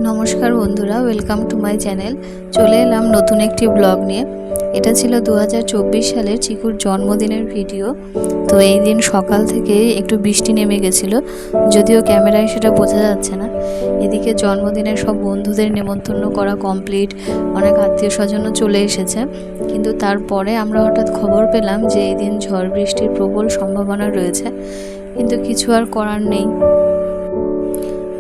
নমস্কার বন্ধুরা, welcome to my channel. চলে এলাম নতুন একটি ব্লগ নিয়ে। এটা ছিল 2024 সালের চিকুর জন্মদিনের ভিডিও। তো এই দিন সকাল থেকে একটু বৃষ্টি নেমে গেছিলো, যদিও ক্যামেরায় সেটা বোঝা যাচ্ছে না। এদিকে জন্মদিনের সব বন্ধুদের নেমন্তন্ন করা কমপ্লিট, অনেক আত্মীয় স্বজনও চলে এসেছে। কিন্তু তারপরে আমরা হঠাৎ খবর পেলাম যে এই দিন ঝড় বৃষ্টির প্রবল সম্ভাবনা রয়েছে। কিন্তু কিছু আর করার নেই,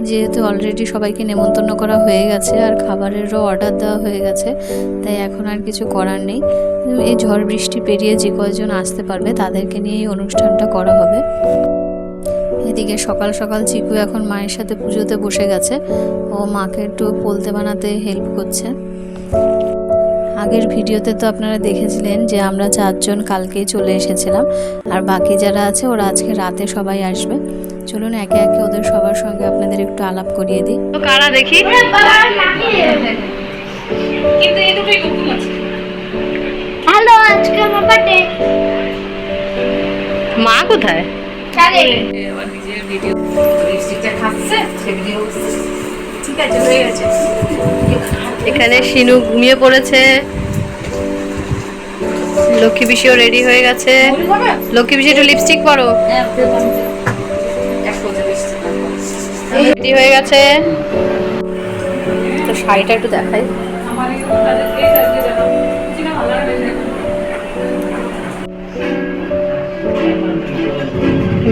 যেহেতু অলরেডি সবাইকে নেমন্তন্ন করা হয়ে গেছে আর খাবারেরও অর্ডার দেওয়া হয়ে গেছে, তাই এখন আর কিছু করার নেই। এই ঝড় বৃষ্টি পেরিয়ে যে কয়েকজন আসতে পারবে তাদেরকে নিয়ে এই অনুষ্ঠানটা করা হবে। এদিকে সকাল সকাল চিকু এখন মায়ের সাথে পুজোতে বসে গেছে। ও মাকে একটু পোলতে বানাতে হেল্প করছে। আগের ভিডিওতে তো আপনারা দেখেছিলেন যে আমরা 4 জন কালকেই চলে এসেছিলাম, আর বাকি যারা আছে ওরা আজকে রাতে সবাই আসবে। চলুন একে একে ওদের সবার সঙ্গে আপনাদের একটু আলাপ করিয়ে দিই। তো কারা দেখি, কিন্তু এই দুটোই নতুন আছে। হ্যালো, আজকে আমার বার্থডে। মা কোথায়? চলে আমার নিজের ভিডিও লিপস্টিকটা খাচ্ছে, সে ভিডিও ঠিক আছে, হয়ে গেছে। এখানে শিনু ঘুমিয়ে পড়েছে, লক্ষ্মী পিসিও রেডি হয়ে গেছে। লক্ষ্মী পিসি একটু লিপস্টিক পরো, রেডি হয়ে গেছে। তো শাড়িটা একটু দেখাই।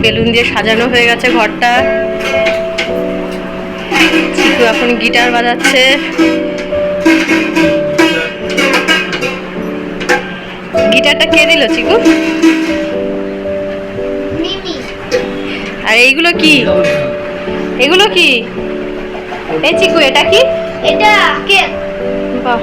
বেলুন দিয়ে সাজানো হয়ে গেছে ঘরটা। চিকু এখন গিটার বাজাচ্ছে। গিটারটা কে দিল চিকু? মিমি। আর এইগুলো কি? এগুলো কি? এই চিকু এটা কি? এটা কেক। বাহ,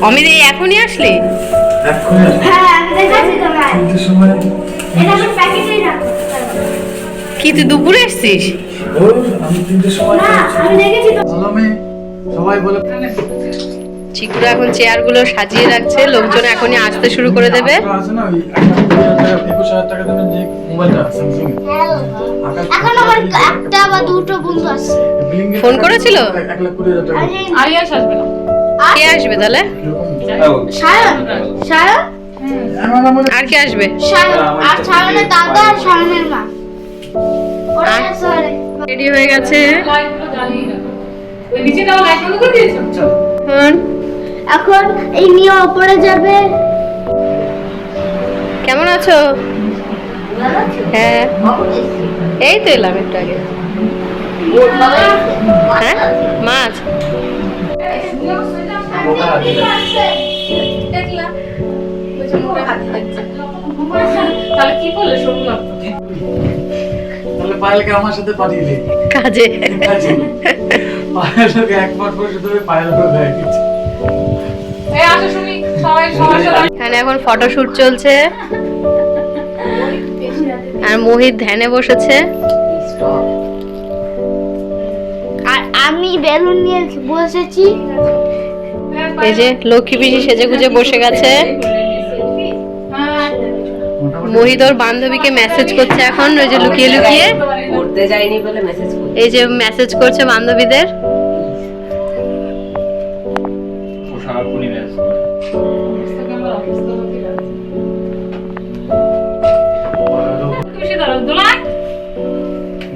অমিত এই এখনই আসলি? হ্যাঁ, আমি দেখাচ্ছি তোমায়। এটা আমার প্যাকেটেই রাখো। কি তুই দুপুরে এসছিস? না, আমি দেখেছি তো। সবাই বলে চিকুরা এখন চেয়ারগুলো সাজিয়ে রাখছে, লোকজন এখনই আসতে শুরু করে দেবে। আছে না ওই 21,000 টাকা দেবেন যে মোবাইলটা স্যামসাং এখন আমার একটা বা দুটো বন্ধু আসছে। ফোন করেছিল? 1,20,000 টাকা আরিয়াস আসবে না। কে আসবে তাহলে? সায়ন, সায়ন, আর কে আসবে? সায়ন আর সায়নের দাদা আর সায়নের মা। ওরা আসলে রেডি হয়ে গেছে। লাইটগুলো জ্বালিয়ে দাও। ওই নিচে দাও, লাইটগুলো করে দিয়েছো? এখন এই নিয়ে উপরে যাবে। কেমন আছো? হ্যাঁ, এই তো এলাম একটু আগে। হ্যাঁ, মাছ। দেখলাম ওই যে মোটা হাত দিচ্ছে। তাহলে কি করলে শুনলাম তো? তাহলে পায়েলকে আমার সাথে পাঠিয়ে দে কাজে। পায়েলকে একবার করে শুধু পায়েল করে দেয় কিছু। এই আসো শুনি, সবাই সবার সাথে এখানে এখন ফটোশুট চলছে আর মোহিত ধ্যানে বসেছে। আর আমি বেলুন নিয়ে বসেছি। এই যে লক্ষ্মী পিসি সেজে গুজে বসে গেছে। মোহিত ওর বান্ধবীকে মেসেজ করছে এখন, ওই যে লুকিয়ে লুকিয়ে পড়তে যায়নি বলে মেসেজ করছে। এই যে মেসেজ করছে বান্ধবীদের। খুশি ধরো দোলাই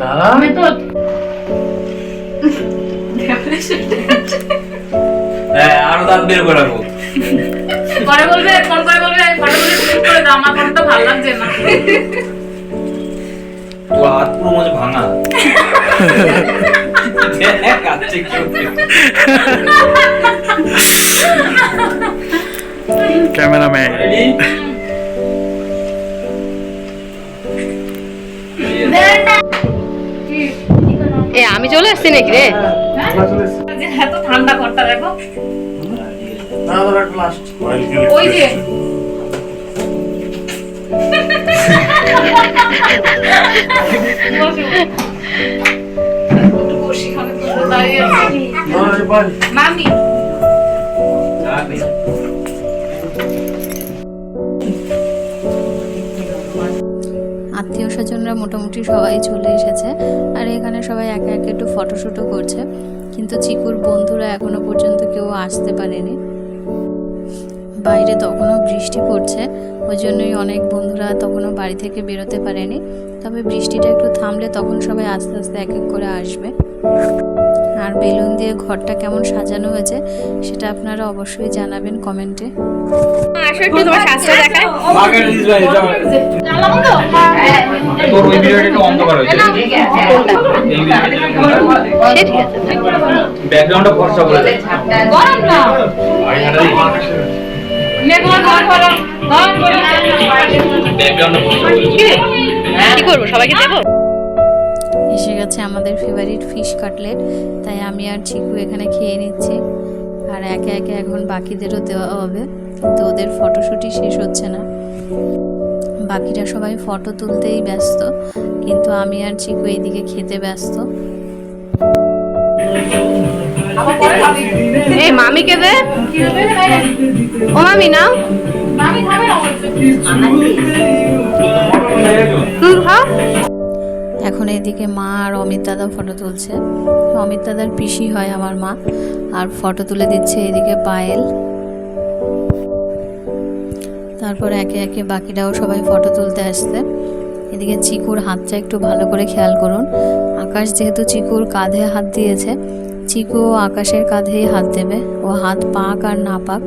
দাঁড়া আমি তো আরো দাঁত বের করে রাখবো। পরে বলবে, ফোন করে বলবে, পরে বলবে ঠিক করে দাও, আমার ফোনটা ভালো লাগছে না। তো হাত পুরো মজা ভাঙা। কাচ্ছে কেউ ক্যামেরাম্যান রেডি? এ আমি চলে আসছি নাকি রে? যে এত ঠান্ডা করতে দেখো। না ধর লাস্ট ওই যে দাঁড়িয়ে আছে। Bye bye. মামি আত্মীয় স্বজনরা মোটামুটি সবাই চলে এসেছে, আর এখানে সবাই একে একে একটু ফটোশ্যুটও করছে, কিন্তু চিকুর বন্ধুরা এখনো পর্যন্ত কেউ আসতে পারেনি। বাইরে তখনও বৃষ্টি পড়ছে, ওই জন্যই অনেক বন্ধুরা তখনও বাড়ি থেকে বেরোতে পারেনি। তবে বৃষ্টিটা একটু থামলে তখন সবাই আস্তে আস্তে এক এক করে আসবে। আর বেলুন দিয়ে ঘরটা কেমন সাজানো হয়েছে সেটা আপনারা অবশ্যই জানাবেন কমেন্টে। আসো একটু তোমার শাস্ত্র দেখায়। বাগের দিস ভাই যাও। তোর ওই ভিডিওটা একটু অন্ধ করা হয়েছে। ব্যাকগ্রাউন্ডটা ফর্সা করে দে। গরম না আইনাটা দি। ব্যাকগ্রাউন্ডটা ফর্সা করে দে। কি করবো, সবাইকে দেবো? এসে গেছে আমাদের ফেভারিট ফিশ কাটলেট, তাই আমি আর চিকু এখানে খেয়ে নিচ্ছি। আর একে একে এখন বাকিদেরও দেওয়া হবে, কিন্তু ওদের ফটোশ্যুটই শেষ হচ্ছে না। বাকিরা সবাই ফটো তুলতেই ব্যস্ত, কিন্তু আমি আর চিকু এইদিকে খেতে ব্যস্ত। এই মামিকে দে। ও মামি নাও। এখন এইদিকে মা আর অমিত দাদা ফটো তুলছে। অমিত দাদার পিসি হয় আমার মা, আর ফটো তুলে দিচ্ছে এইদিকে পায়েল। তারপর একে একে বাকিরাও সবাই ফটো তুলতে আসছে। এদিকে চিকুর হাতটা একটু ভালো করে খেয়াল করুন। আকাশ যেহেতু চিকুর কাঁধে হাত দিয়েছে, চিকু আকাশের কাঁধেই হাত দেবে। ও হাত পাক আর না পাক,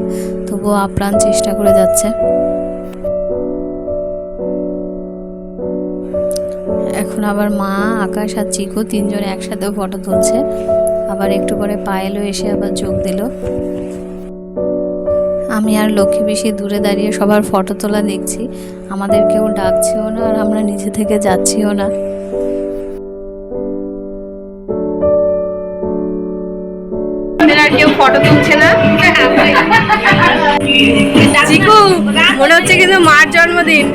তবুও আপ্রাণ চেষ্টা করে যাচ্ছে। এখন আবার মা, আকাশ আর চিকু তিনজনে একসাথে ফটো তুলছে। আবার একটু পরে পায়েলও এসে আবার যোগ দিল। আমি আর লক্ষ্মী পিসি দূরে দাঁড়িয়ে সবার ফটো তোলা দেখছি। আমাদের কেউ ডাকছেও না, আর আমরা নিজে থেকে যাচ্ছিও না। আর কেউ ফটো তুলছে না। চিকু মনে হচ্ছে কিন্তু মার জন্মদিন।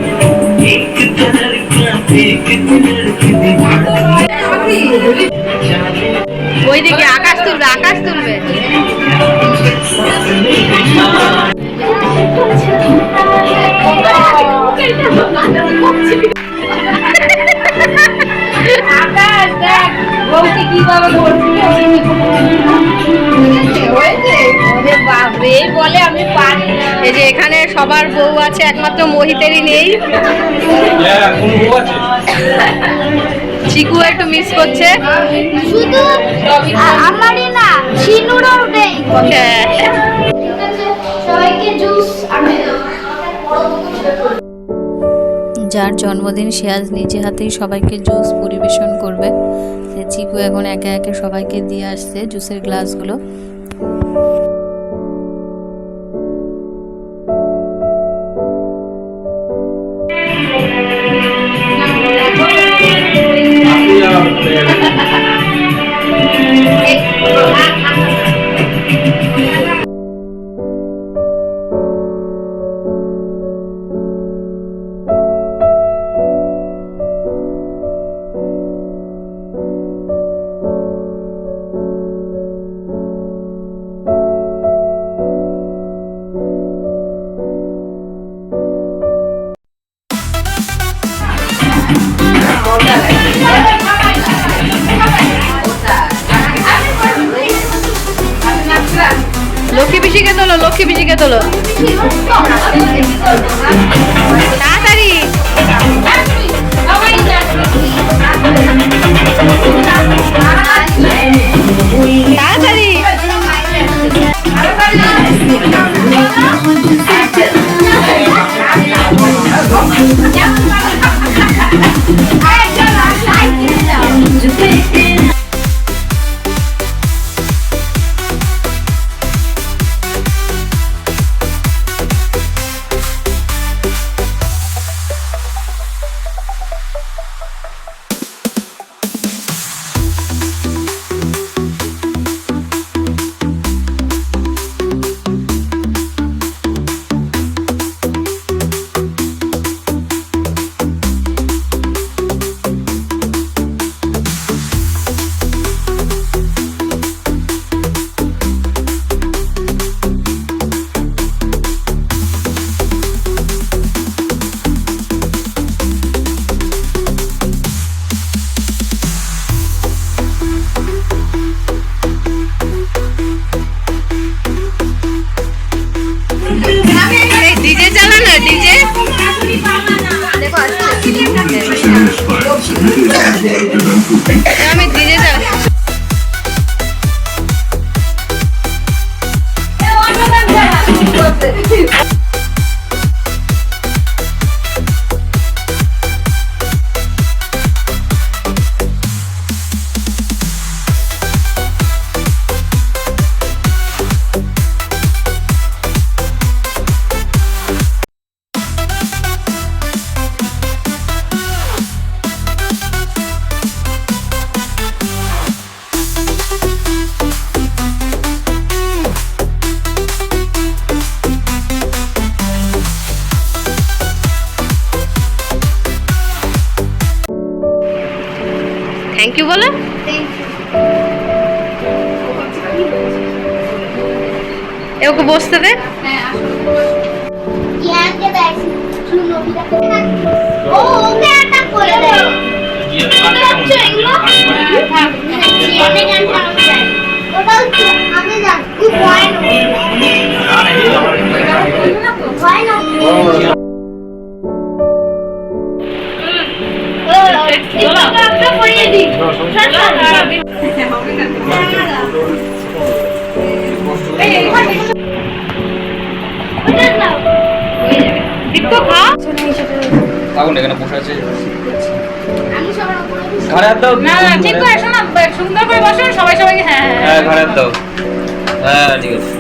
ওইদিকে আকাশ তুলবে, আকাশ তুলবে। আকাশ দেখ বউকে কিভাবে বলে আমি পারি। এই যে এখানে সবার বউ আছে, একমাত্র মোহিতেরই নেই। হ্যাঁ, কোন বউ আছে? চিকু একটু মিস করছে। শুধু আমারই না, শিনুরও নেই। হ্যাঁ। ঠিক আছে, সবাইকে জুস আমি যার জন্মদিন সে আজ নিজে হাতেই সবাইকে জুস পরিবেশন করবে। সে চিকু এখন একে একে সবাইকে দিয়ে আসছে জুসের গ্লাসগুলো। লক্ষ্মী পিসিকে তোলো, লক্ষ্মী পিসিকে তোলো তাড়াতাড়ি। তাড়াতাড়ি আমি নিজে যাই। থ্যাংক ইউ বলো। ওকে বসতে দে। ইয়াকে দেখ শুনো নবীটাকে ও ওকে একটা করে দে ইয়াকে গান চালানো যায় ওটা হচ্ছে আমি জানি কি পয়েন্ট পয়েন্ট একটা পড়িয়ে দি দীপ্ত খা। থাকুন এখানে বসে আছে আমি সবার উপরে ঘরে হাত দাও না না ঠিক করে শোনো, সুন্দর করে বসো সবাই সবাইকে। হ্যাঁ হ্যাঁ ঘরে হাত দাও হ্যাঁ ঠিক আছে